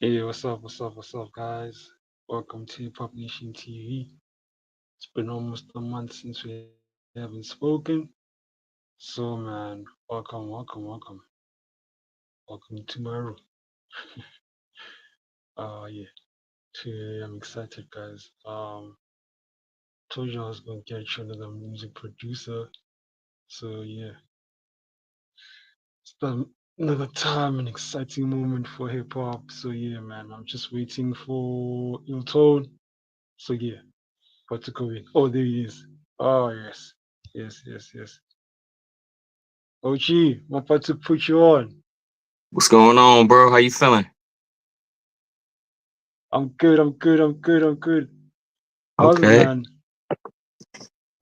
Hey, what's up? What's up, guys? Welcome to Pop Nation TV. It's been almost a month since we haven't spoken. So, man, welcome to my room. Yeah, today I'm excited, guys. Told you I was gonna get you another music producer. So, yeah, it's been another time, an exciting moment for hip hop. So, yeah, man, I'm just waiting for Illtone. So, yeah, what to go in? Oh, there he is. Oh, yes. OG, I'm about to put you on. What's going on, bro? How you feeling? I'm good. How's it, Okay. man?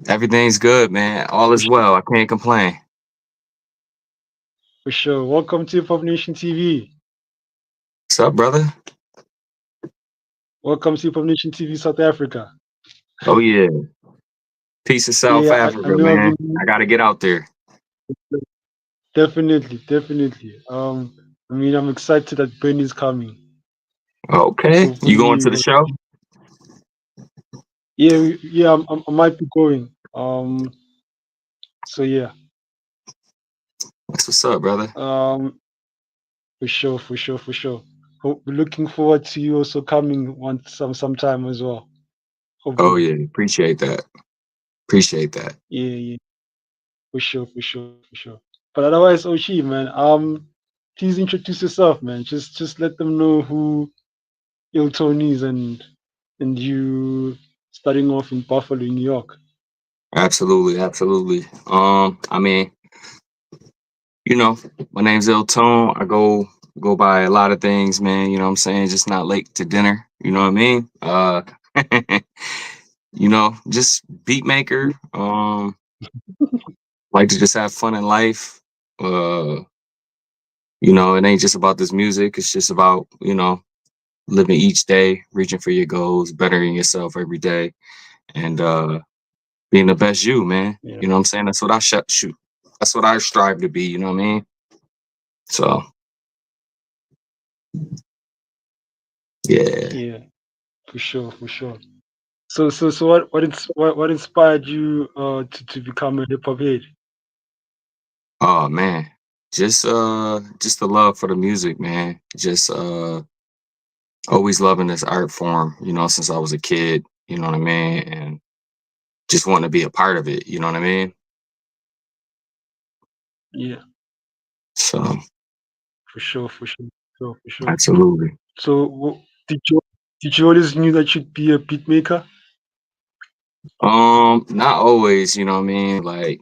Everything's good, man. All For is sure. well. I can't complain. For sure. Welcome to Pop Nation TV. What's up, brother? Welcome to Pop Nation TV South Africa. Oh yeah. Peace of South Yeah, I Africa, know I've man. been I gotta get out there. definitely. I mean, I'm excited that Bernie's coming. Okay. You going Hopefully, to the show? I might be going. So yeah, That's what's up, brother. um, for sure. Hope we're looking forward to you also coming once sometime as well. Oh Hopefully, yeah. Appreciate that. Appreciate that. yeah. For sure. But otherwise, Oshi, man, please introduce yourself, man. Just let them know who Illtone is and you starting off in Buffalo, New York. Absolutely. I mean, you know, my name's Illtone. I go by a lot of things, man. You know what I'm saying? Just not late to dinner. You know what I mean? Just beat maker. Like to just have fun in life. Uh, it ain't just about this music. It's just about, living each day, reaching for your goals, bettering yourself every day, and being the best you, man. Yeah, You know what I'm saying? That's what I shoot. That's what I strive to be. You know what I mean? So yeah. yeah, for sure. So what inspired you to become a hip hop head? Oh man, just the love for the music, man. Just always loving this art form. Since I was a kid. You know what I mean? And just wanting to be a part of it. You know what I mean? Yeah, So for sure. absolutely. So did you always knew that you'd be a beat maker? Not always, you know what I mean? Like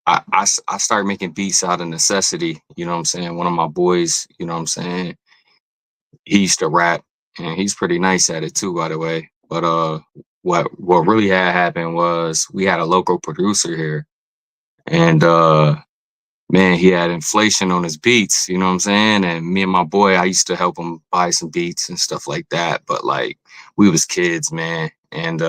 I started making beats out of necessity, you know what I'm saying? One of my boys, you know what I'm saying? He used to rap and he's pretty nice at it too, by the way. But what really had happened was we had a local producer here and man, he had inflation on his beats, you know what I'm saying? And me and my boy, I used to help him buy some beats and stuff like that. But like we was kids, man. And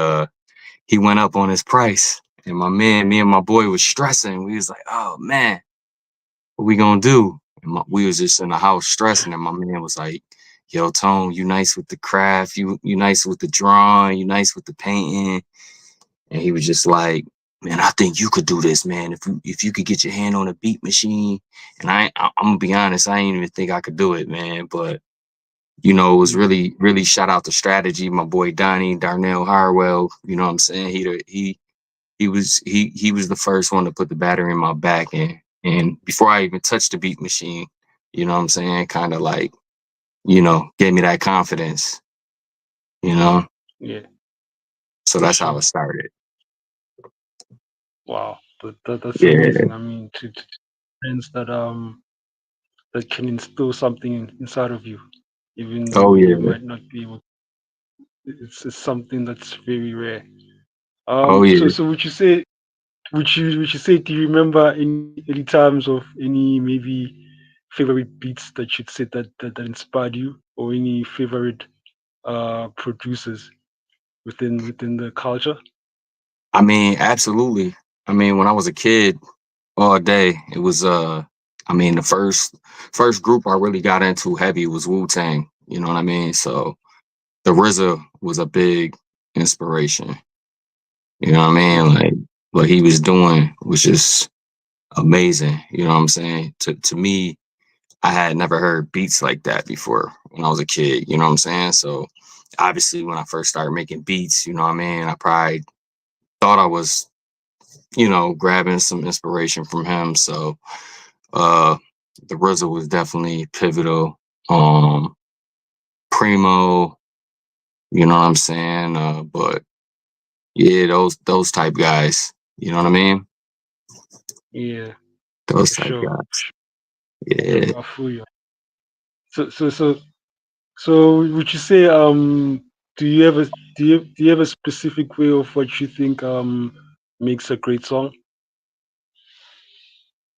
he went up on his price. And me and my boy was stressing. We was like, oh man, what we gonna do? We was just in the house stressing, and my man was like, yo, Tone, you nice with the craft, you nice with the drawing, you nice with the painting. And he was just like, man, I think you could do this, man. If you could get your hand on a beat machine. And I'm gonna be honest, I didn't even think I could do it, man. But it was Yeah, really shout out to strategy, my boy Donnie Darnell Harwell. You know what I'm saying? He was the first one to put the battery in my back, and before I even touched the beat machine, you know what I'm saying, kind of like, gave me that confidence, you know. yeah, So for that's how it sure. started. Wow, that's Yeah. amazing. I mean, to sense that can instill something inside of you, even Oh though you yeah. might not be able. It's something that's very rare. Oh So yeah. so would you say, do you remember any early times of any maybe favorite beats that you'd say that inspired you, or any favorite producers within the culture? I mean, absolutely. I mean, when I was a kid, all day, it was I mean, the first group I really got into heavy was Wu Tang. You know what I mean? So the RZA was a big inspiration. You know what I mean? Okay. Like what he was doing was just amazing. You know what I'm saying? To me, I had never heard beats like that before when I was a kid. You know what I'm saying? So obviously, when I first started making beats, you know what I mean, I probably thought I was, grabbing some inspiration from him. So uh the RZA was definitely pivotal. Primo, you know what I'm saying? But yeah, those type guys. You know what I mean? Yeah, Those for type sure. guys. Yeah. I feel you. So would you say do you have a specific way of what you think makes a great song?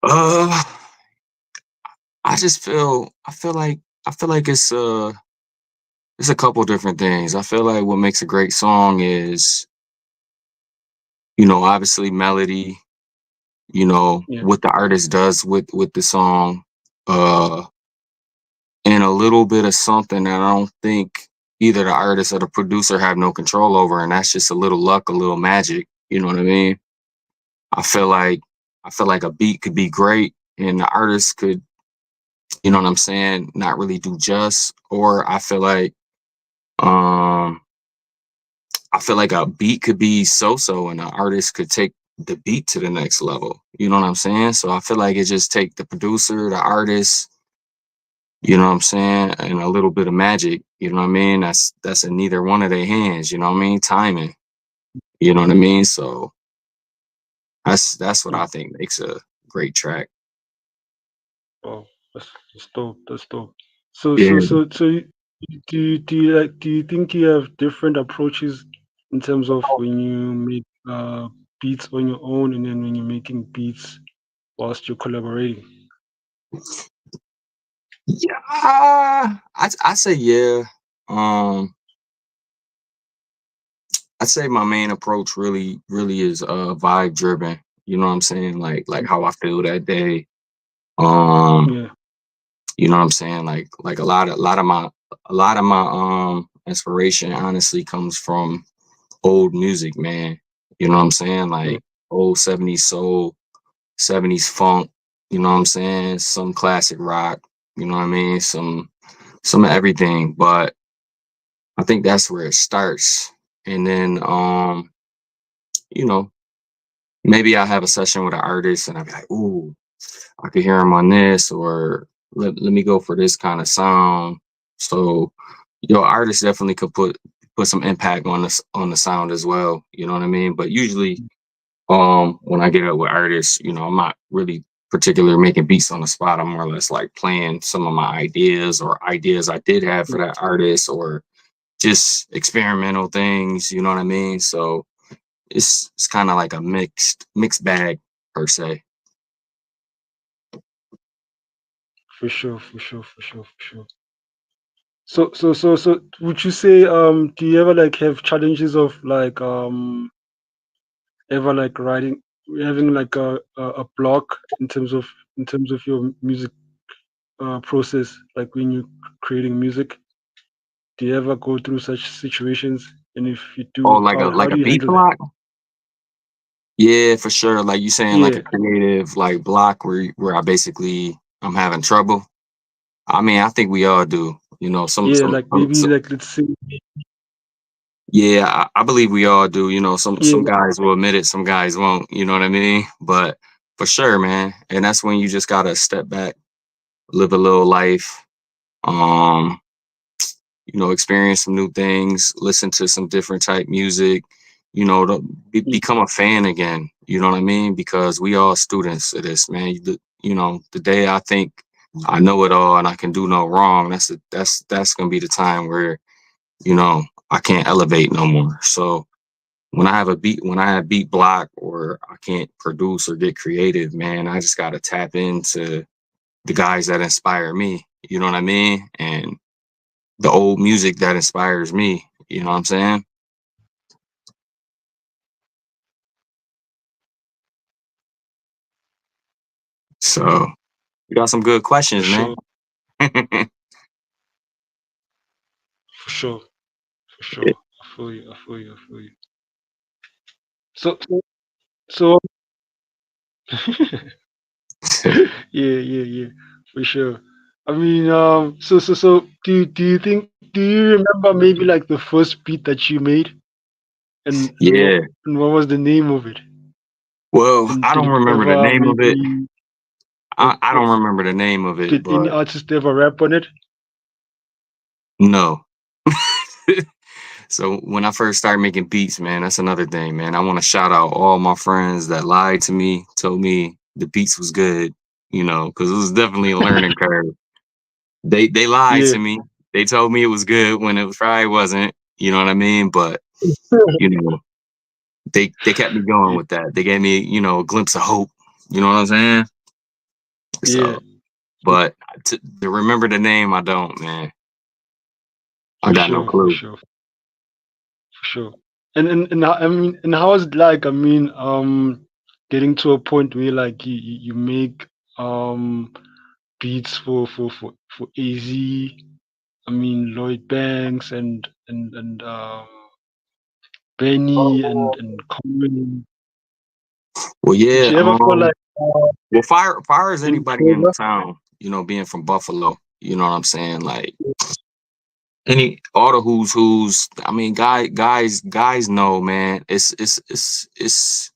Uh I feel like it's a couple different things. I feel like what makes a great song is, obviously melody, Yeah. what the artist does with the song, uh, and a little bit of something that I don't think either the artist or the producer have no control over, and that's just a little luck, a little magic. You know what I mean? I feel like I feel like a beat could be great, and the artist could, what I'm saying, not really do just. Or um I feel like a beat could be so-so and an artist could take the beat to the next level. You know what I'm saying? So I feel like it just take the producer, the artist, you know what I'm saying, and a little bit of magic. You know what I mean? That's in neither one of their hands. You know what I mean? Timing. You know what I mean? So that's what Mm. I think makes a great track. Oh, that's dope. That's dope. So Yeah. so so so you- do you think you have different approaches in terms of when you make beats on your own and then when you're making beats whilst you're collaborating? Yeah. I say yeah. Um, I'd say my main approach really is vibe driven. You know what I'm saying? Like how I feel that day. Um, Yeah. you know what I'm saying? Like a lot of my inspiration honestly comes from old music, man. You know what I'm saying? Mm. Like old 70s soul, 70s funk, you know what I'm saying? Some classic rock, you know what I mean? Some of everything, but I think that's where it starts. And then you know, maybe I have a session with an artist and I'll be like, ooh, I could hear him on this, or let me go for this kind of sound. So your artist definitely could put some impact on the sound as well. You know what I mean? But usually, when I get up with artists, I'm not really particular making beats on the spot. I'm more or less like playing some of my ideas or ideas I did have for that artist, or just experimental things. You know what I mean? So it's kind of like a mixed bag per se. For sure, for sure, for sure, for sure. So would you say do you ever like have challenges of like ever like writing having like a block in terms of your music process like when you're creating music? Do you ever go through such situations? And if you Oh, do, like a how like do a you beat handle that? block? Yeah, for sure. Like you saying, like Yeah, a creative like block where I basically I'm having trouble. I mean, I think we all do. yeah, like maybe like let's say Yeah, I believe we all do. Some yeah, guys will admit it, some guys won't. You know what I mean? But for sure, man. And that's when you just gotta step back, live a little life. Um, experience some new things, listen to some different type music, yeah, become a fan again. You know what I mean? Because we all students of this, man. The day I think I know it all and I can do no wrong, that's gonna be the time where, you know, I can't elevate no more. So when I have beat block or I can't produce or get creative, man, I just gotta tap into the guys that inspire me. You know what I mean? And the old music that inspires me. You know what I'm saying? So you got some good for questions, man. sure. for sure, for sure. I feel you. I feel you. I feel you. So, yeah, yeah, yeah, for sure. I mean, do you think, do you remember maybe like the first beat that you made, Yeah. and what was the name of it? Well, And I did don't it remember the ever name of it. maybe, I or don't remember the name of it, did any but artist ever rap on it? no. So when I first started making beats, man, that's another thing, man. I want to shout out all my friends that lied to me, told me the beats was good, because it was definitely a learning curve. They lied Yeah, to me. They told me it was good when it was probably wasn't. You know what I mean? But you know, they kept me going yeah, with that. They gave me, a glimpse of hope. You know what I'm saying? yeah, So, but to remember the name, I don't, man. I got no for clue. sure, for sure. I mean, and how is it like? I mean, getting to a point where like you make um beats for AZ. I mean, Lloyd Banks and Benny and Common. Well, Did yeah. you ever feel like Well, fire is any anybody in the pressure? town. Being from Buffalo. You know what I'm saying? Like any all the who's. I mean, guys know, man. It's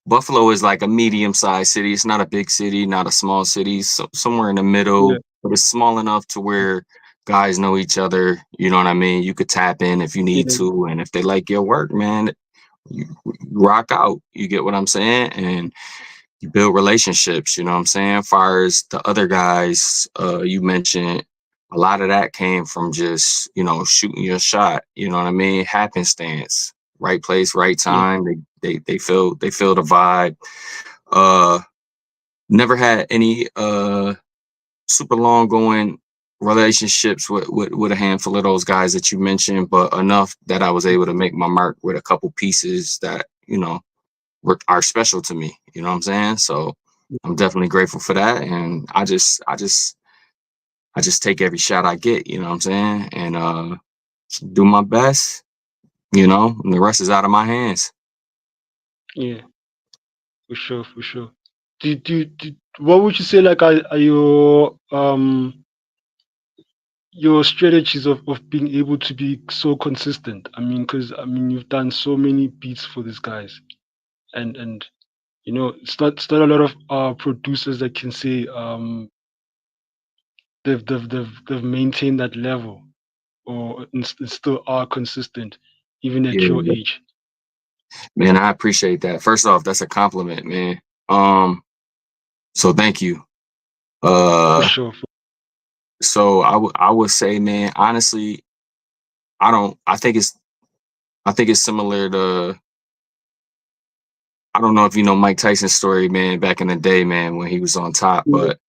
Buffalo is like a medium sized city. It's not a big city, not a small city. So somewhere in the Yeah, middle, but it's small enough to where guys know each other. You know what I mean? You could tap in if you need yeah, to, and if they like your work, man, you rock out. You get what I'm saying? And you build relationships, you know what I'm saying? Far as the other guys you mentioned, a lot of that came from just, shooting your shot, you know what I mean? Happenstance, right place, right yeah, time. They feel the vibe. Uh Never had any super long going relationships with a handful of those guys that you mentioned, but enough that I was able to make my mark with a couple pieces that, are special to me. You know what I'm saying? So I'm definitely grateful for that. And I just take every shot I get, you know what I'm saying? And do my best, and the rest is out of my hands. yeah, for sure, for sure. What would you say like are your strategies of being able to be so consistent? I mean, because I mean you've done so many beats for these guys, and it's not a lot of producers that can say they've maintained that level or and still are consistent even at your Yeah, age. man, I appreciate that. First off, that's a compliment, man. Um, so thank you. For Uh, sure. so I would say, man, honestly, I don't. I think it's similar to. I don't know if you know Mike Tyson's story, man, back in the day, man, when he was on top, Yeah, but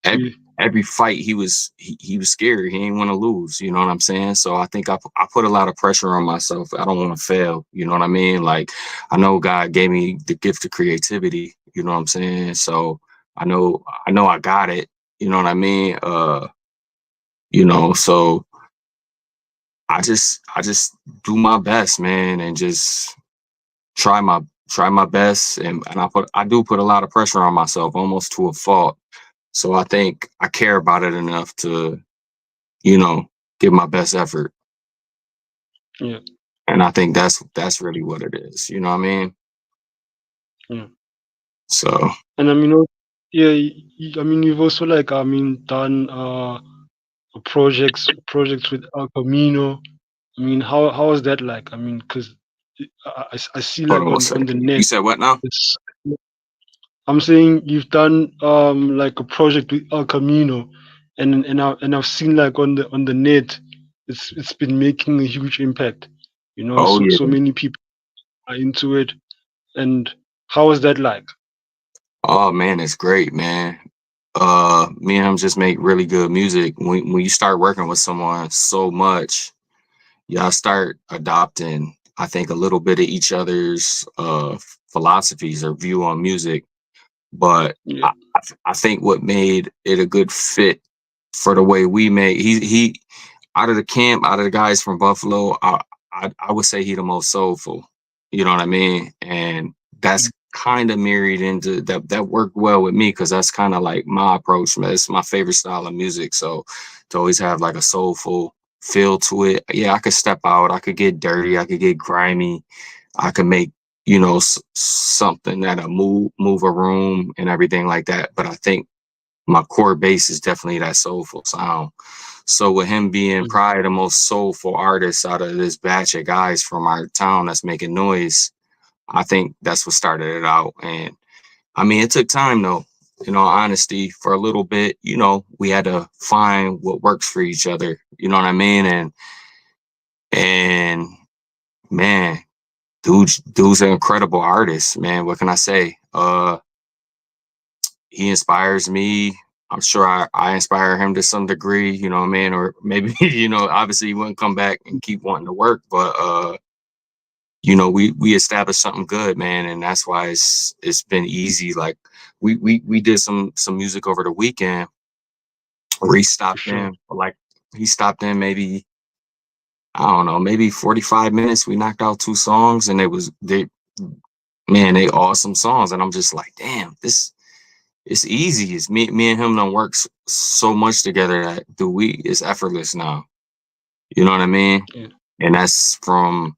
every, yeah, every fight he was scared. He didn't want to lose. You know what I'm saying? So I think I put a lot of pressure on myself. I don't want to fail. You know what I mean? Like I know God gave me the gift of creativity. You know what I'm saying? So I know I got it. You know what I mean? So I just do my best, man, and just try my best, and I do put a lot of pressure on myself, almost to a fault. So I think I care about it enough to, you know, give my best effort. yeah, And I think that's really what it is. You know what I mean? yeah. So And I mean, yeah, I mean, you've also like I mean done projects with El Camino. I mean, how is that like? I mean, because I see hold like on one on the second. You net, said what now? it's I'm saying you've done like a project with El Camino, and I've seen like on the net, it's been making a huge impact. Oh So yeah. many people are into it. And how is that like? Oh man, it's great, man. Me and him just make really good music. When you start working with someone so much, y'all start adopting, I think, a little bit of each other's philosophies or view on music. But Yeah, I think what made it a good fit for the way we made he out of the camp, out of the guys from Buffalo, I would say he the most soulful. You know what I mean? And that's kind of married into that. That worked well with me because that's kind of like my approach. Man. It's my favorite style of music. So to always have like a soulful feel to it. Yeah, I could step out. I could get dirty. I could get grimy. I could make something that'll move a room and everything like that. But I think my core base is definitely that soulful sound. So with him being Mm. probably the most soulful artist out of this batch of guys from our town that's making noise, I think that's what started it out. And I mean, it took time though. In all honesty, for a little bit, we had to find what works for each other. You know what I mean? And man, dude's an incredible artist, man. What can I say? He inspires me. I'm sure I inspire him to some degree, you know what I mean? Or maybe, obviously he wouldn't come back and keep wanting to work, but we established something good, man, and that's why it's been easy. Like we did some music over the weekend where he For stopped sure. in for like he stopped in maybe I don't know, maybe 45 minutes. We knocked out two songs and they awesome songs. And I'm just like, damn, this it's easy. It's me and him don't work so much together that it's effortless now. You know what I mean? Yeah. And that's from,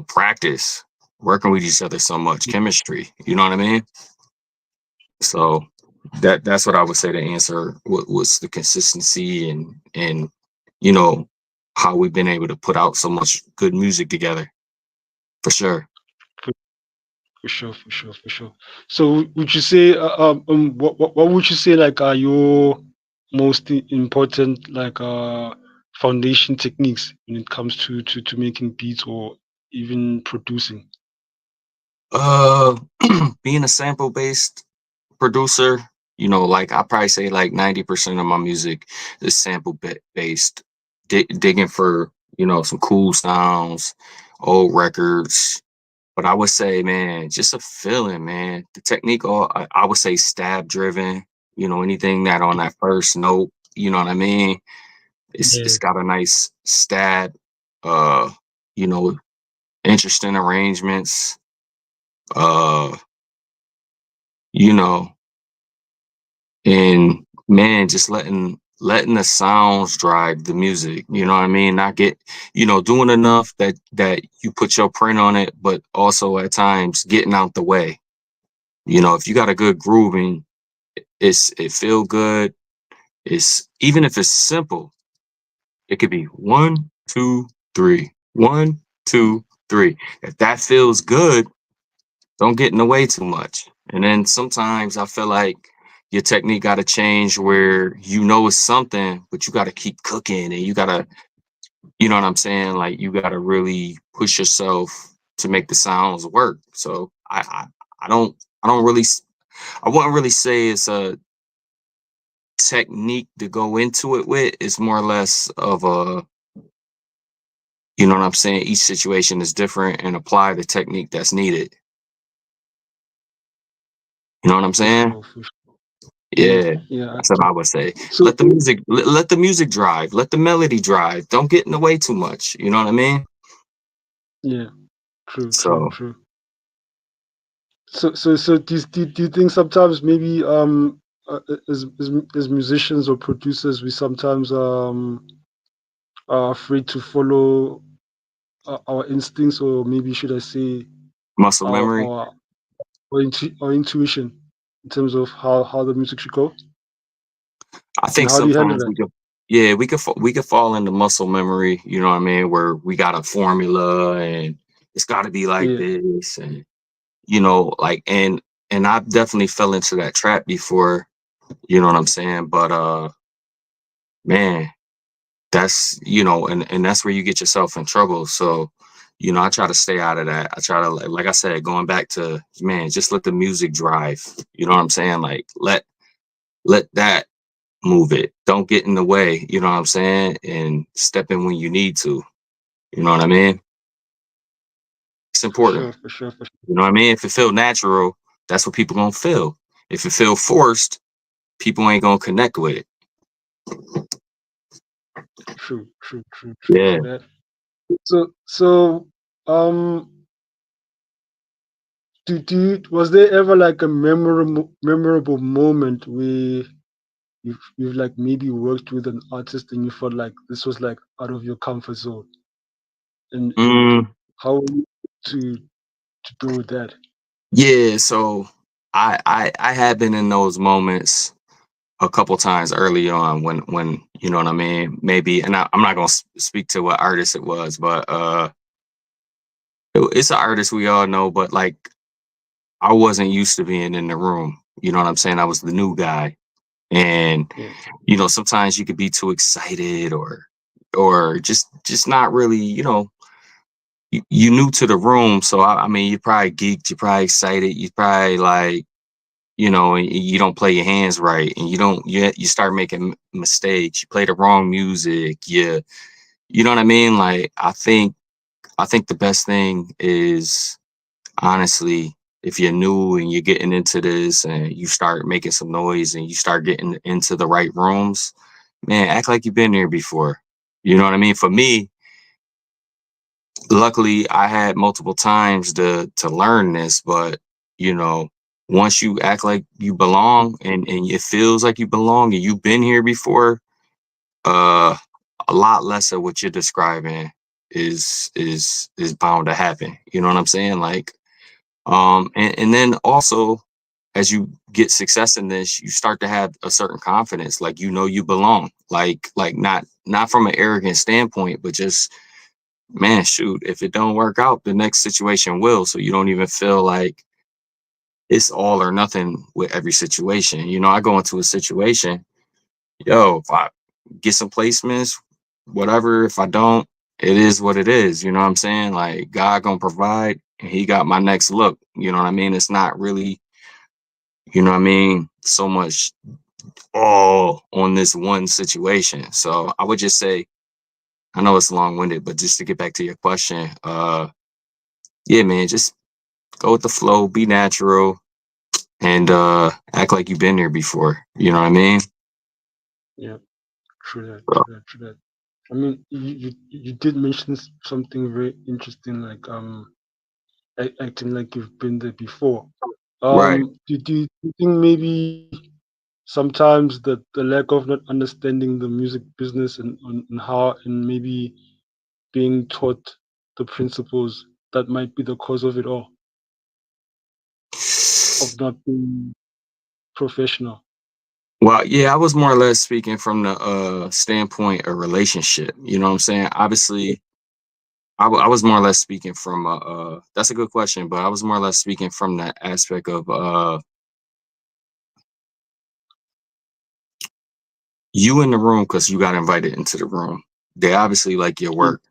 practice, working with each other so much, chemistry. You know what I mean? So that's what I would say to answer what was the consistency and you know how we've been able to put out so much good music together for sure. For sure, for sure, for sure. So would you say what would you say like are your most important like foundation techniques when it comes to making beats or even producing? Uh, being a sample based producer, like I probably say like 90% of my music is sample based, digging for some cool sounds, old records. But I would say, man, just a feeling, man. The technique, I would say stab driven. Anything that on that first note, you know what I mean? It's Yeah, got a nice stab. Uh, you know, interesting arrangements. Uh, you know, and man, just letting the sounds drive the music. You know what I mean? Not get, doing enough that you put your print on it, but also at times getting out the way. If you got a good grooving, it feel good. It's even if it's simple, it could be 1, 2, 3, 1, 2, 3. If that feels good, don't get in the way too much. And then sometimes I feel like your technique got to change where it's something, but you got to keep cooking and you got to, you know what I'm saying? Like you got to really push yourself to make the sounds work. So I don't, I don't really, I wouldn't really say it's a technique to go into it with. It's more or less of a, you know what I'm saying? Each situation is different and apply the technique that's needed. You know what I'm for saying? sure, for sure. Yeah, Yeah, yeah. that's what I would say. So Let the music drive. Let the melody drive. Don't get in the way too much. You know what I mean? yeah, true, true, So true. So do you think sometimes maybe as musicians or producers we sometimes are afraid to follow our instincts, or maybe should I say muscle our memory. our our intuition in terms of how the music should go, I and think how do you handle sometimes that? yeah, we could fall into muscle memory. You know what I mean? Where we got a formula and it's got to be like Yeah, this, and like and I've definitely fell into that trap before. You know what I'm saying? But man, that's and that's where you get yourself in trouble. So I try to stay out of that. I try to like I said, going back to, man, just let the music drive. You know what I'm saying? Like let that move it. Don't get in the way. You know what I'm saying? And step in when you need to. You know what I mean? It's for sure, important. for sure, for sure. You know what I mean? If it feel natural, that's what people gonna feel. If it feel forced, people ain't gonna connect with it. True Yeah. that. So was there ever like a memorable moment where you've like maybe worked with an artist and you felt like this was like out of your comfort zone, and Mm, how were you to do with that? yeah. So I had been in those moments a couple times early on when you know what I mean. Maybe, and I'm not gonna speak to what artist it was, but it's an artist we all know. But like, I wasn't used to being in the room. You know what I'm saying? I was the new guy, and Yeah, sometimes you could be too excited or just not really, you new to the room. So I mean, you're probably geeked, you're probably excited, you probably like, and you don't play your hands right, and you start making mistakes. You play the wrong music. You know what I mean? Like I think the best thing is, honestly, if you're new and you're getting into this and you start making some noise and you start getting into the right rooms, man, act like you've been there before. You know what I mean? For me, luckily I had multiple times to learn this, but you know, once you act like you belong and it feels like you belong and you've been here before, uh a lot less of what you're describing is bound to happen. You know what I'm saying? Like, and then also, as you get success in this, you start to have a certain confidence, like you belong, like not from an arrogant standpoint, but just, man, shoot, if it don't work out, the next situation will. So you don't even feel like it's all or nothing with every situation. I go into a situation, yo, if I get some placements, whatever. If I don't, it is what it is. You know what I'm saying? Like, God gonna provide, and He got my next look. You know what I mean? It's not really, so much all on this one situation. So I would just say, I know it's long winded, but just to get back to your question, yeah, man, just go with the flow, be natural, and act like you've been there before. You know what I mean? yeah, true that, So, I mean, you did mention something very interesting, like acting like you've been there before. right. Do you think maybe sometimes the lack of not understanding the music business and how and maybe being taught the principles that might be the cause of it all, of not being professional? Well, yeah, I was more or less speaking from the standpoint of relationship. You know what I'm saying? Yeah, Obviously, I was more or less speaking from that's a good question, but I was more or less speaking from the aspect of you in the room because you got invited into the room. They obviously like your yeah, work.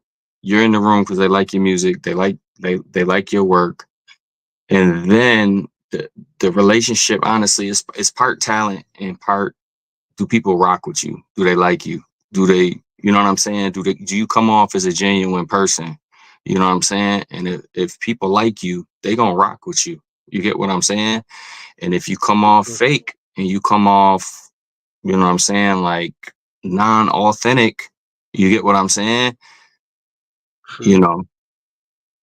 You're in the room because they like your music. They like your work, and then the relationship, honestly, is part talent and part, do people rock with you? Do they like you? Do they, you know what I'm saying? Do you come off as a genuine person? You know what I'm saying? And if people like you, they gonna rock with you. You get what I'm saying? And if you come off true, fake and you come off, you know what I'm saying, like non-authentic, you get what I'm saying? true, You know,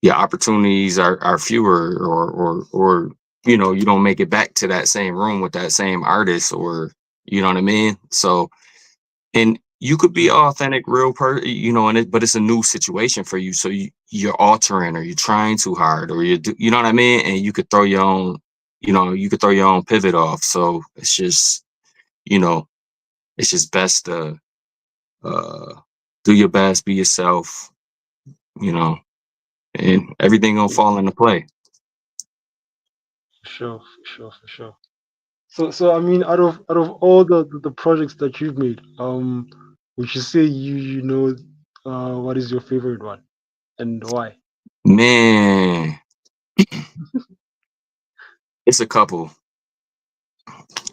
your opportunities are fewer, or you don't make it back to that same room with that same artist, or you know what I mean? So, and you could be true, authentic, real and but it's a new situation for you. So you're altering, or you're trying too hard, or you know what I mean? And you could throw your own, pivot off. So you know, it's just best to uh, do your best, be yourself, you know, and everything gonna yeah, fall into play. for sure, for sure. So I mean, out of all the projects that you've made, would you say you know what is your favorite one and why? Man, it's a couple.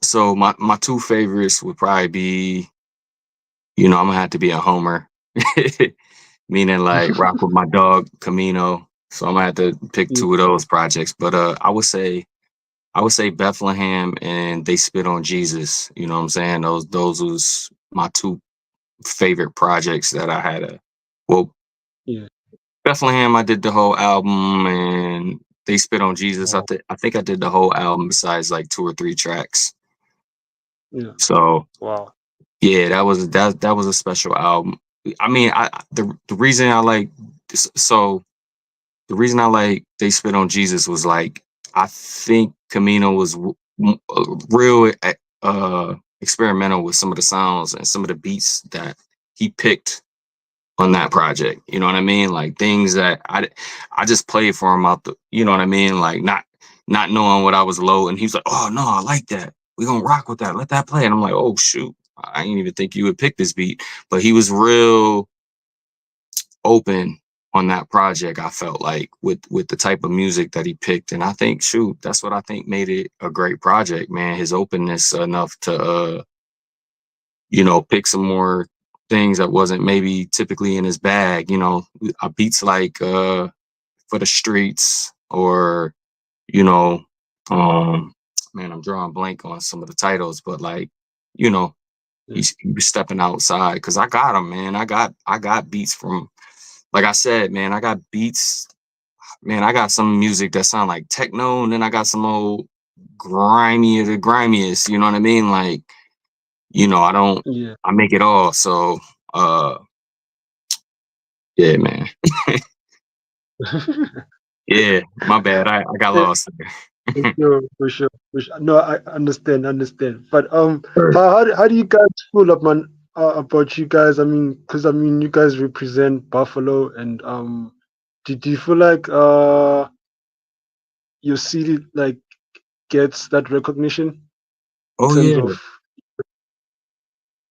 So my two favorites would probably be, I'm gonna have to be a homer, meaning like rock with my dog Camino. So I'm gonna have to pick Yeah, two of those projects. But I would say Bethlehem and They Spit on Jesus. You know what I'm saying? Those was my two favorite projects that I had. Well, Yeah. Bethlehem, I did the whole album, and They Spit on Jesus. Oh, I think I did the whole album besides like 2 or 3 tracks. yeah. So Wow. yeah, that was a special album. I mean, the reason I like so the reason I like They Spit on Jesus was like I think Camino was real experimental with some of the sounds and some of the beats that he picked on that project. You know what I mean? Like things that I just played for him out the, you know what I mean? Like not knowing what I was low, and he was like, "Oh no, I like that. We gonna rock with that. Let that play." And I'm like, "Oh shoot, I didn't even think you would pick this beat." But he was real open on that project. I felt like with the type of music that he picked, and I think shoot, that's what I think made it a great project, man. His openness enough to pick some more things that wasn't maybe typically in his bag. Beats like For the Streets, or, you know, man, I'm drawing blank on some of the titles, but like, you know, Yeah. he was stepping outside because I got him, man. I got beats from, like I said, man, I got beats, man. I got some music that sound like techno, and then I got some old grimy, the grimiest, you know what I mean? Like, I don't, Yeah. I make it all. So, uh, yeah, man. Yeah, my bad. I got Yeah, lost for there. sure, for sure, for sure. No, I understand. But Sure. how do you guys feel up, man? About you guys? I mean, because I mean, you guys represent Buffalo, and do you feel like your city like gets that recognition in Oh terms yeah, of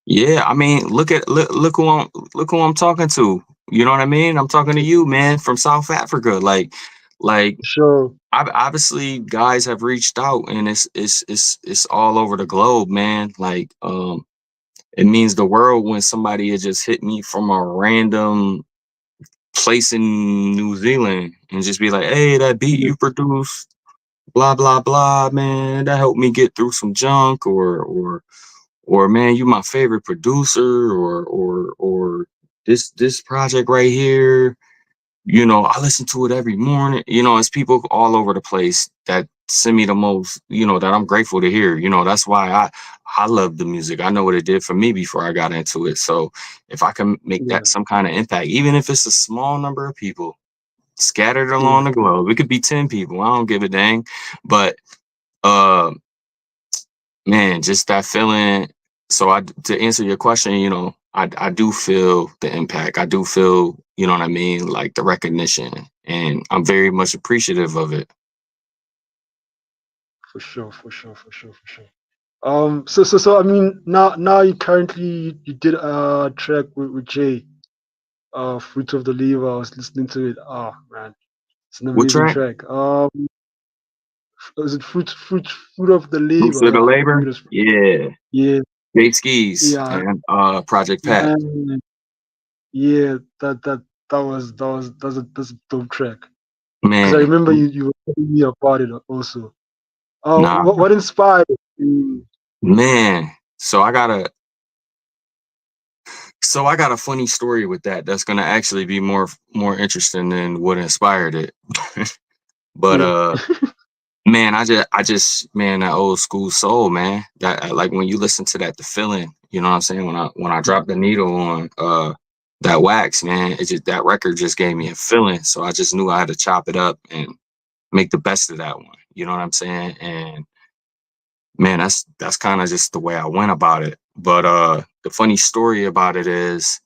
yeah. I mean, look who I'm talking to. You know what I mean? I'm talking to you, man, from South Africa. Like sure? obviously, guys have reached out, and it's all over the globe, man. Like, it means the world when somebody had just hit me from a random place in New Zealand and just be like, "Hey, that beat Yeah, you produced, blah blah blah, man, that helped me get through some junk," or man, you my favorite producer, or this project right here, I listen to it every morning. It's people all over the place that send me the most, that I'm grateful to hear. That's why I love the music. I know what it did for me before I got into it. So if I can make yeah, that some kind of impact, even if it's a small number of people scattered yeah, along the globe, it could be 10 people. I don't give a dang. But uh man, just that feeling. So to answer your question, I do feel the impact. I do feel, you know what I mean, like the recognition, and I'm very much appreciative of it. for sure, for sure, for sure, for sure. So I mean, now you currently you did a track with Jay, Fruit of the Liver. I was listening to it. Oh man, it's an What amazing track? track. Was it Fruit of the Roots Liver? of the Yeah, I believe Labor? it was. Yeah. Yeah, Jay Skis yeah, and Project Pat. man, yeah. That's a dope track. Because I Man, remember you were telling me about it also. nah, What inspired it? Mm, man. So I got a funny story with that that's gonna actually be more interesting than what inspired it. But yeah, man, man, that old school soul, man. That like when you listen to that, the feeling, you know what I'm saying? When I dropped the needle on that wax, man, it just that record just gave me a feeling. So I just knew I had to chop it up and make the best of that one. You know what I'm saying? And man, that's kind of just the way I went about it. But the funny story about it is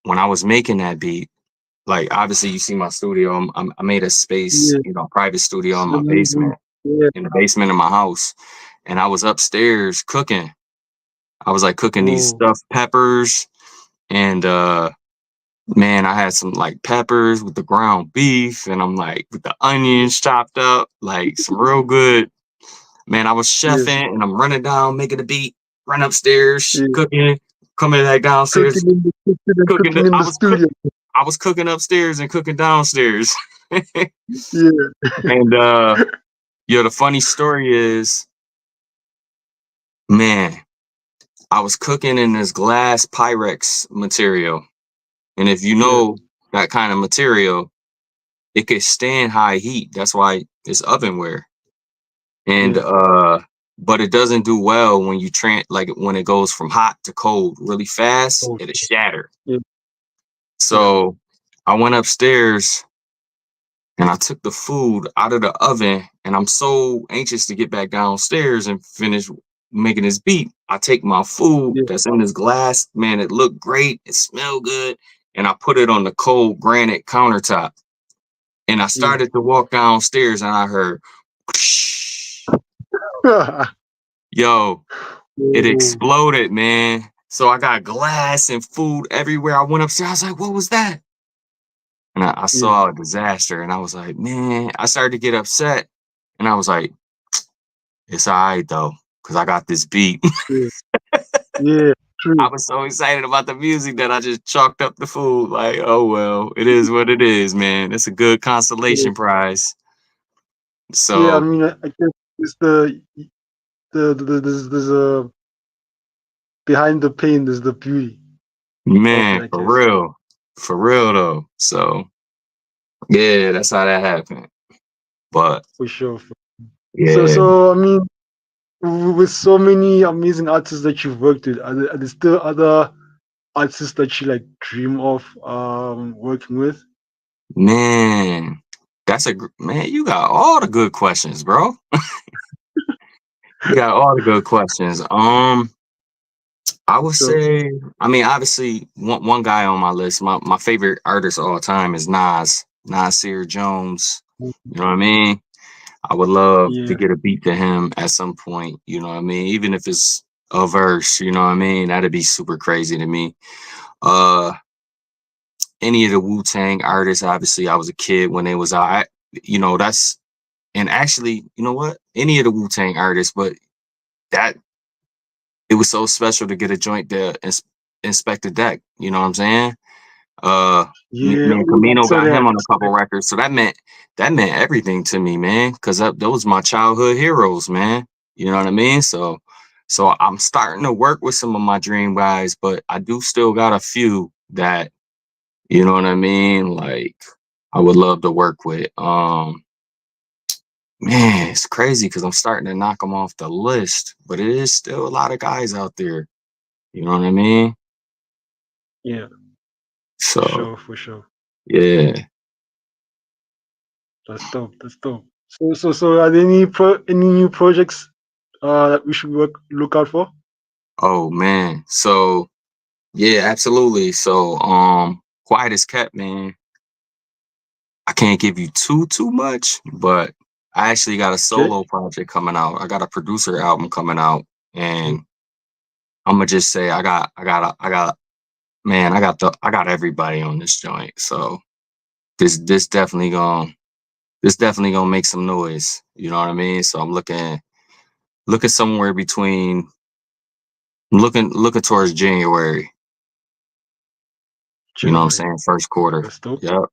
when I was making that beat, like obviously you see my studio, I made a space, yeah. private studio It's in an my amazing. basement, Yeah. in the basement of my house. And I was upstairs cooking. I was like cooking these Oh, stuffed peppers, and man, I had some like peppers with the ground beef, and I'm like with the onions chopped up, like some real good. Man, I was yeah, chefing, and I'm running down, making a beat, run upstairs, yeah. cooking, coming back downstairs, Cooking in the kitchen and cooking. cooking in the studio. I was cooking upstairs and cooking downstairs. Yeah. And the funny story is, man, I was cooking in this glass Pyrex material. And if you Yeah. know that kind of material, it could stand high heat. That's why it's ovenware. And Yeah. but it doesn't do well when you like when it goes from hot to cold really fast, Oh, it'll shatter. yeah. Yeah. So I went upstairs and I took the food out of the oven, and I'm so anxious to get back downstairs and finish making this beat. I take my food Yeah. that's in this glass, man, it looked great, it smelled good, and I put it on the cold granite countertop. And I Yeah. started to walk downstairs and I heard, yo, it Oh, exploded, man. So I got glass and food everywhere. I went upstairs. I was like, what was that? And I yeah. saw a disaster and I was like, man, I started to get upset. And I was like, it's all right though, because I got this beat. Yeah. Yeah. I True. was so excited about the music that I just chalked up the food. Like, oh, well, it is what it is, man. It's a good Yeah. consolation prize. Yeah. I So, mean, I guess it's there's a behind the pain, there's the beauty of it, man, I guess. for real though. So, yeah, that's how that happened. But For sure. So, yeah, so I mean, with so many amazing artists that you've worked with, are there still other artists that you like dream of working with? man, man. You got all the good questions, bro. You got all the good questions. I would So say, I mean, obviously, one guy on my list, my favorite artist of all time is Nasir Jones. You know what I mean? I would love to yeah, get a beat to him at some point. You know what I mean? Even if it's a verse, you know what I mean? That'd be super crazy to me. Uh, any of the Wu-Tang artists, obviously, I was a kid when they was out. That's and actually, you know what? Any of the Wu-Tang artists, but that it was so special to get a joint to inspect the deck. You know what I'm saying? Me yeah. and Oh, I Camino saw got that. him on a couple records, so that meant everything to me, man. Because those my childhood heroes, man. You know what I mean? So I'm starting to work with some of my dream guys, but I do still got a few that you know what I mean. Like I would love to work with. Man, it's crazy because I'm starting to knock them off the list, but it is still a lot of guys out there. You know what I mean? Yeah, for So sure, for sure. yeah. That's dope. That's dope. So, are there any new projects that we should look out for? Oh man. So yeah, absolutely. So quiet as kept, man. I can't give you too much, but I actually got a Okay. solo project coming out. I got a producer album coming out, Mm. and I'm gonna just say I got everybody on this joint. So this this definitely gonna this definitely gonna make some noise. You know what I mean? So I'm looking somewhere between looking towards January. You know what I'm January. saying? First quarter. That's dope. Yep.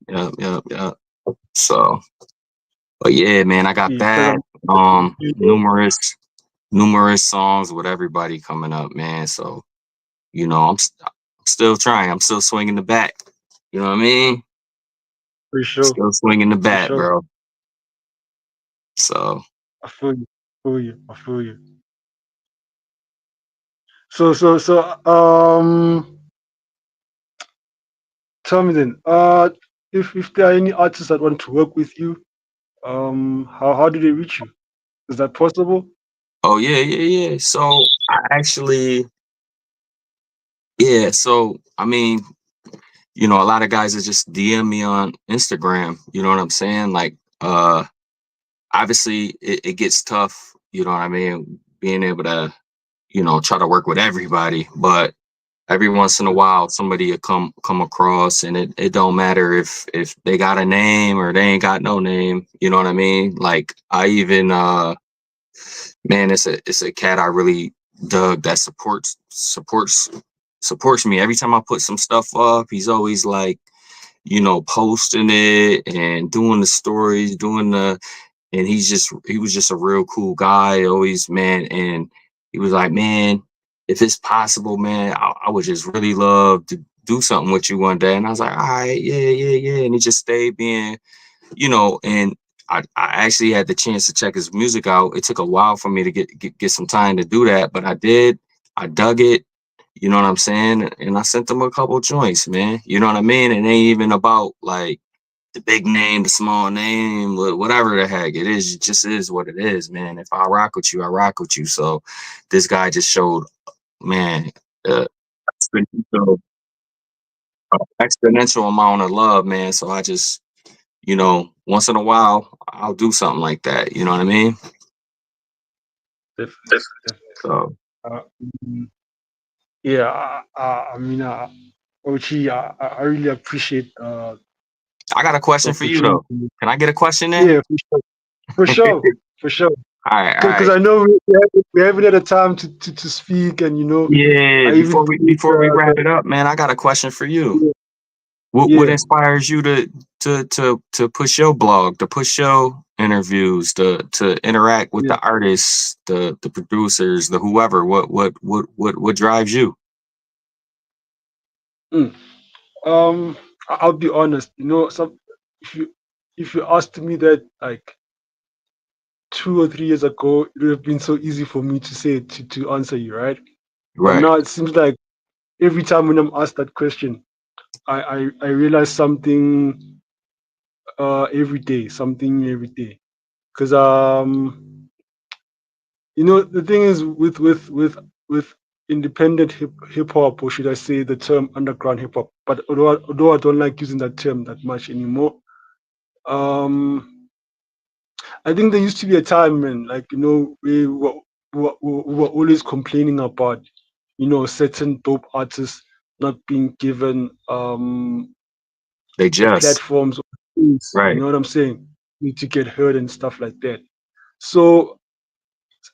So, but yeah, man, I got Yeah, because that. I'm. Numerous songs with everybody coming up, man. So, I'm still trying. I'm still swinging the bat. You know what I mean? For sure. Still swinging the For bat, sure. bro. So, I feel you. I feel you. I feel you. So, tell me then, if there are any artists that want to work with you, how do they reach you? Is that possible? oh yeah. So, I actually, yeah. So, I mean, a lot of guys that just DM me on Instagram. You know what I'm saying? Like, obviously, it gets tough. You know what I mean? Being able to, try to work with everybody, but every once in a while somebody will come across, and it don't matter if they got a name or they ain't got no name. You know what I mean? Like I even man, it's a cat I really dug that supports me every time I put some stuff up. He's always like, posting it and doing the stories, and he was just a real cool guy always, man. And he was like, man, if it's possible, man, I would just really love to do something with you one day. And I was like, all right, yeah, yeah, yeah. And he just stayed being, and I actually had the chance to check his music out. It took a while for me to get some time to do that, but I did. I dug it. You know what I'm saying? And I sent him a couple joints, man. You know what I mean? It ain't even about like the big name, the small name, whatever the heck it is. It just is what it is, man. If I rock with you, I rock with you. So this guy just showed, man, uh, exponential, exponential amount of love, man. So I just, once in a while, I'll do something like that. You know what I mean? Definitely, definitely. So Uh, mm, yeah, I mean, Ochi, I really appreciate I got a the question for you opportunity. though. Can I get a question in? Yeah, for sure, for sure, for sure. All right, all Because right. I know we haven't had a time to speak, and Yeah, I even played before we wrap it up, man, I got a question for you. yeah, What yeah, inspires you to push your blog, to push your interviews, to interact with yeah. the artists, the producers, the whoever? What drives you? Mm. I'll be honest. If you if you asked me that like 2 or 3 years ago, it would have been so easy for me to say to answer you, right? But Right. now it seems like every time when I'm asked that question, I realize something every day, something every day. Because the thing is with independent hip hop, or should I say the term underground hip hop, but although I don't like using that term that much anymore, um I think there used to be a time when, like, we were always complaining about, certain dope artists not being given They the just platforms or things, you right, know what I'm saying, need to get heard and stuff like that. So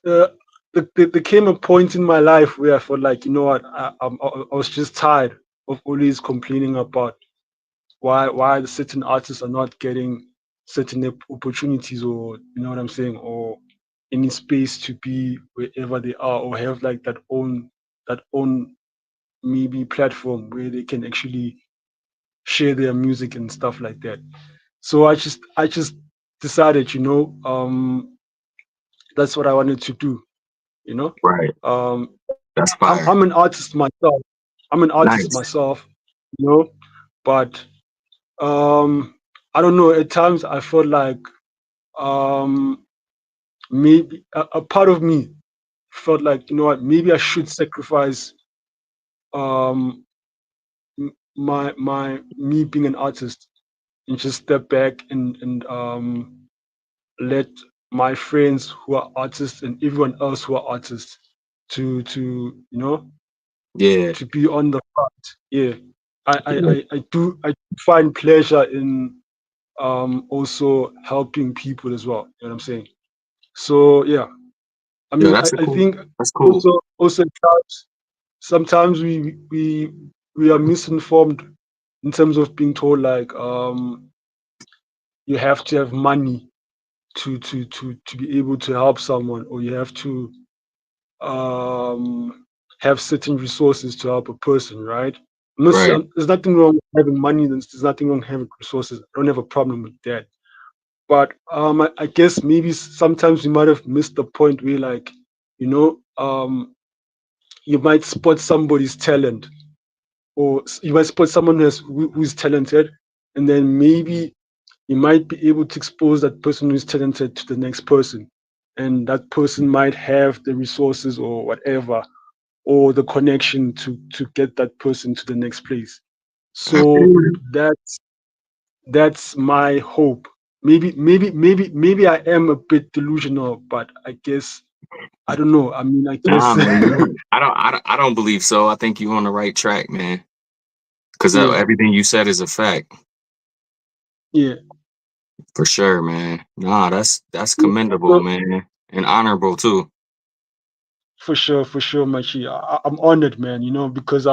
uh, there came a point in my life where I felt like, you know what, I was just tired of always complaining about why the certain artists are not getting certain opportunities, or you know what I'm saying, or any space to be wherever they are, or have like that own maybe platform where they can actually share their music and stuff like that. So I just decided, that's what I wanted to do, you know. right. Um That's I'm fire. an artist myself. I'm an artist Nice. myself, you know, but I don't know, at times I felt like um maybe a part of me felt like, you know what, maybe I should sacrifice um my me being an artist, and just step back and let my friends who are artists and everyone else who are artists to Yeah. to be on the front. Yeah, I I Yeah. I, I do find pleasure in also helping people as well. You know what I'm saying? So yeah, I Yeah, mean, that's I cool. think That's cool. also at times, sometimes we are misinformed in terms of being told like you have to have money to be able to help someone, or you have to have certain resources to help a person, right? Right. There's nothing wrong with having money. There's nothing wrong with having resources. I don't have a problem with that. But I guess maybe sometimes we might have missed the point where, like, you know, you might spot somebody's talent, or you might spot someone who's talented, and then maybe you might be able to expose that person who's talented to the next person, and that person might have the resources or whatever, or the connection to get that person to the next place. I feel So you. that's my hope. Maybe I am a bit delusional, but I guess I don't know. I mean, I Nah, guess man. I don't believe so. I think you're on the right track, man. Because yeah, everything you said is a fact. yeah, For sure, man. Nah, that's yeah. commendable, So man, and honorable too. for sure, Machi. I'm honored, man. Because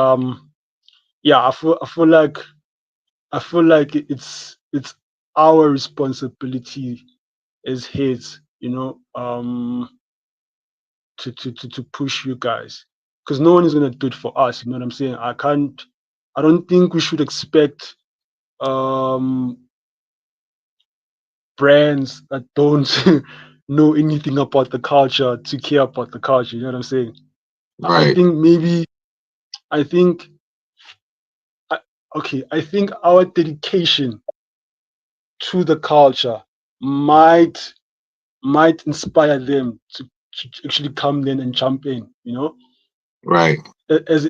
yeah, I feel like it's our responsibility as heads, to push you guys. because no one is gonna do it for us. You know what I'm saying? I can't. I don't think we should expect um brands that don't know anything about the culture to care about the culture. You know what I'm saying? I Right. think maybe I think I, okay. I think our dedication to the culture might inspire them to actually come in and jump in. You know, Right. as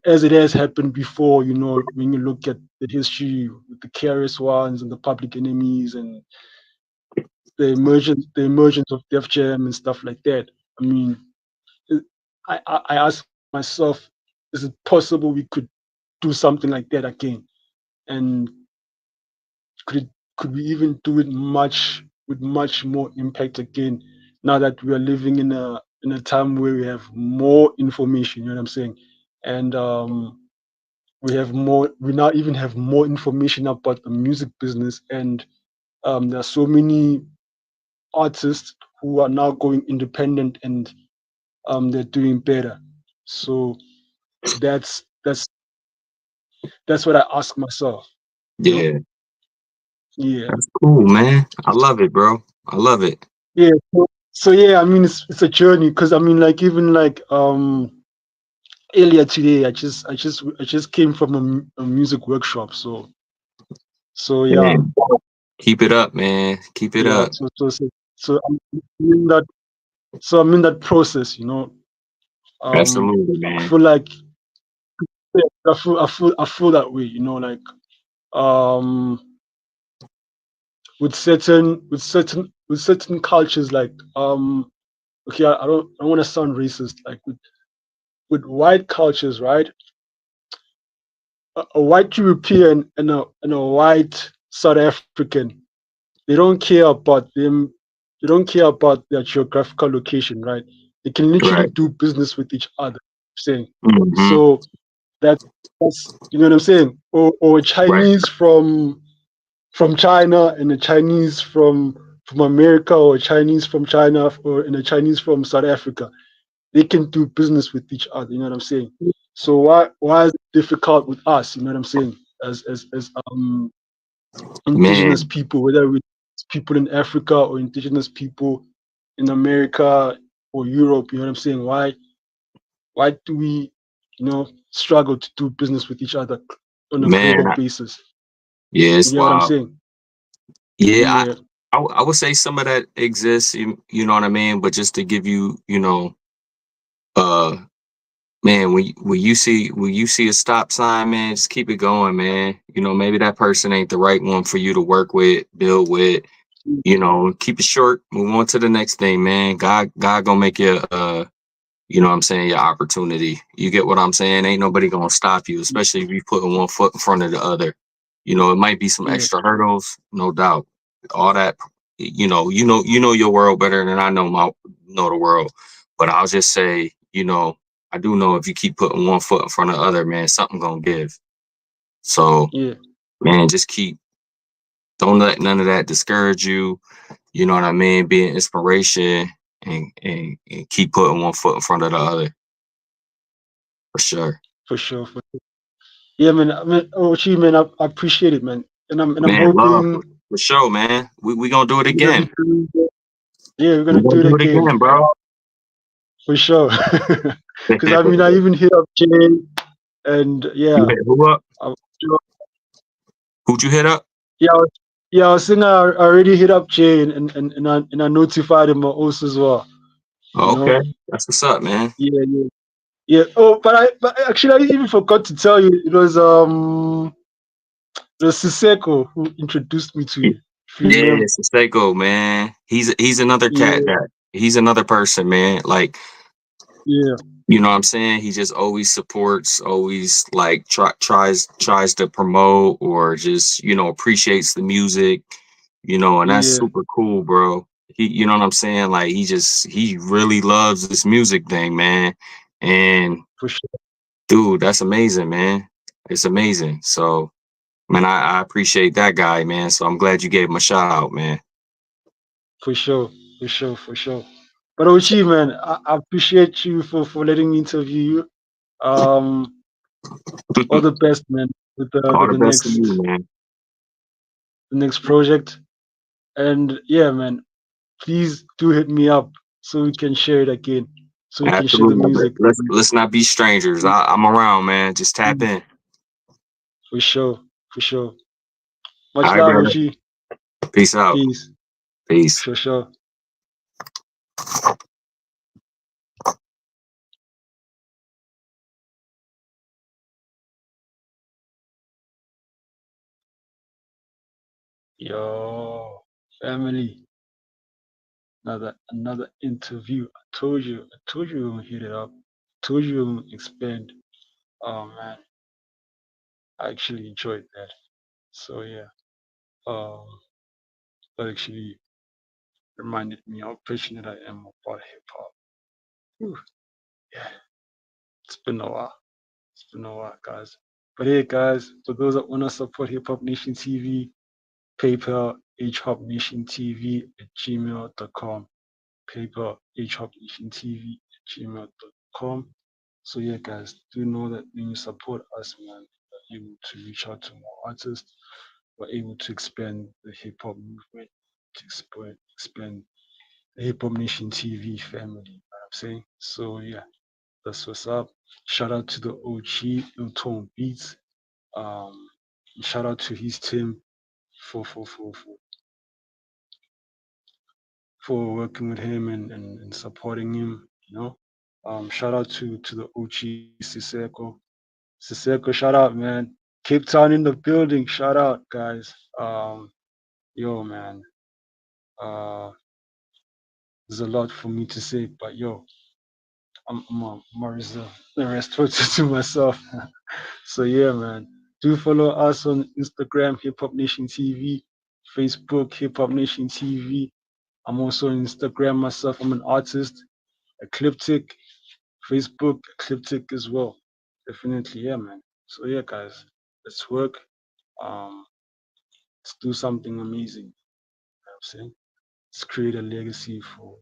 as it has happened before. You know, when you look at the history with the Careless Ones and the Public Enemies and the emergence of Def Jam and stuff like that. I mean, it- I ask myself, is it possible we could do something like that again? And could it, could we even do it with much more impact again? Now that we are living in a time where we have more information, you know what I'm saying? And we now even have more information about the music business, and there are so many artists who are now going independent, and they're doing better. So that's that's that's what I ask myself, you know? Yeah. Yeah. That's cool, man. I love it, bro. I love it. Yeah. So yeah, I mean it's a journey, because I mean like even like earlier today I just came from a music workshop. So yeah. Man, keep it up, man. Keep it Yeah. up. So I'm in that I'm in that process, you know. Absolutely, I man. feel like yeah, I feel that way, you know, like um with certain cultures, like okay, I don't want to sound racist, like with white cultures, right? A white European and a white South African, they don't care about them. They don't care about their geographical location, right? They can literally Right. do business with each other. Saying Hmm. so that that's you know what I'm saying, or a Right. Chinese from China and a Chinese from America, or a Chinese from China, or and a Chinese from South Africa. They can do business with each other. You know what I'm saying? So why is it difficult with us? You know what I'm saying? As indigenous Man, people, whether it's people in Africa or indigenous people in America or Europe. You know what I'm saying? Why do we struggle to do business with each other on a global man. basis? Yeah, You it's get what I'm wild. saying? Yeah, Yeah, I would say some of that exists, you know what I mean? But just to give you, uh man, when you see a stop sign, man, just keep it going, man. Maybe that person ain't the right one for you to work with, build with. Keep it short, move on to the next thing, man. God gonna make you what I'm saying, your opportunity. You get what I'm saying? Ain't nobody gonna stop you, especially if you putting one foot in front of the other. It might be some yeah, extra hurdles, no doubt. All that, you know your world better than I know the world. But I'll just say, I do know if you keep putting one foot in front of the other, man, something gonna give. So, yeah, man, don't let none of that discourage you. You know what I mean? Be an inspiration and keep putting one foot in front of the other for sure. for sure. Yeah, man. I mean, oh, gee, man, I appreciate it, man. And I'm Man, love hoping for sure, man. We gonna do it we're gonna be again. doing it. Yeah, we're We gonna gonna do it do it again again, bro. for sure. Because I mean, I even hit up Jay, and You yeah, hit who up? I, Who'd you hit up? yeah, I was saying I already hit up Jay, and I notified him also as well. You Oh, know, okay, that's what's up, man. yeah, yeah, yeah. Oh, but actually, I even forgot to tell you, it was Siseko who introduced me to you. If you Yeah, remember, Seko, man. He's another cat yeah, that he's another person, man. Like, yeah, what I'm saying? He just always supports, always like tries to promote or just, appreciates the music, and that's yeah, super cool, bro. You know what I'm saying? Like he really loves this music thing, man. And for sure, dude, that's amazing, man. It's amazing. So, man, I appreciate that guy, man. So I'm glad you gave him a shout out, man. for sure, for sure, for sure. But Ochi, man, I appreciate you for letting me interview you. Um, all the best, man, with All the the best to you, man. next project. And yeah, man, please do hit me up so we can share it again, so we can share the Absolutely. music Let's not be strangers. I'm around, man. Just tap in. for sure, for sure. All Much right, love, brother. Uchi. Peace out. Peace. Peace. For sure. Yo, family. Another interview. I told you we'll hit it up. Told you we'll expand. Oh man, I actually enjoyed that. So yeah, um, that actually reminded me how passionate I am about hip hop. Whew, yeah, it's been a while. It's been a while, guys. But hey, guys, for those that wanna support Hip Hop Nation TV, PayPal hopnationtv@gmail.com. PayPal hopnationtv@gmail.com. So yeah, guys, do know that when you support us, man, we're able to reach out to more artists. We're able to expand the hip hop movement, to expand the Hip Hop Nation TV family. You know what I'm saying? So yeah, that's what's up. Shout out to the OG Illtone Beats. Um, shout out to his team for working with him and supporting him. You know, shout out to the OG Siseko. Siseko, shout out, man. Cape Town in the building. Shout out, guys. Yo, man. Uh, there's a lot for me to say, but yo, I'm reserve the rest to myself. So yeah, man. Do follow us on Instagram, Hip Hop Nation TV, Facebook, Hip Hop Nation TV. I'm also on Instagram myself. I'm an artist, Ecliptic, Facebook, Ecliptic as well. Definitely, yeah, man. So yeah, guys, let's work. Um, let's do something amazing. You know what I'm saying? Let's create a legacy for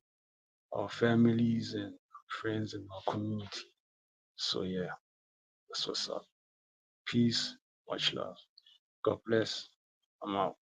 our families and friends and our community. So yeah, that's what's up. Peace, much love. God bless. I'm out.